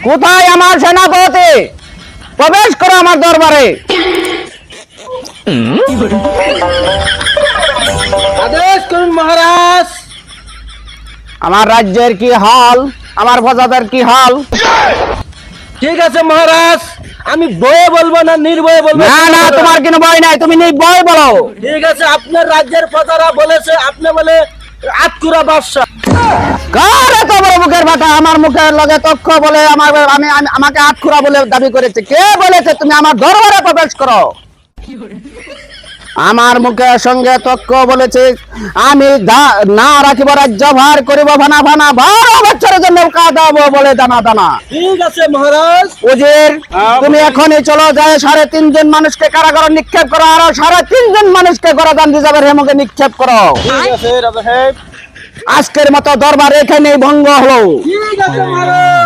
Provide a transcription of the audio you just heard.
কোথায় আমার সেনাপতি? প্রবেশ করো আমার দরবারে। আদেশ করুন মহারাজ। আমার রাজ্যের কি হাল, আমার প্রজাদের কি হাল? ঠিক আছে মহারাজ, আমি বয়ে বলবো না নির্ভয়ে বলবো? না না, তোমার কোনো ভয় নাই, তুমি নির্ভয় বলো। ঠিক আছে, আপনার রাজ্যের প্রজারা বলেছে আপনি বলে আটকুরা বাদশা। কার এত বড় মুখের ভাটা? আমার মুখের লগে তক্ষ বলে আমাকে আটখুরা বলে দাবি করেছে। কে বলেছে তুমি আমার দরবারে প্রবেশ করো? আমার মুখের সঙ্গে তক্ষ বলেছে আমি না রাখিব রাজ্য ভার করিব ভানা ভানা, 12 বছরের জন্য কাঁদাবো বলে দানা দানা। ঠিক আছে মহারাজ। উজির, তুমি এখনই চলো, যায় 3.5 জন মানুষকে কারাগারে নিক্ষেপ করো, আর 3.5 জন মানুষকে গরাদান রিজার্ভের হেমকে নিক্ষেপ করো। ঠিক আছে রাজা সাহেব। আজকের মতো দরবার এখানেই ভঙ্গ হলো। ঠিক আছে মহারাজ।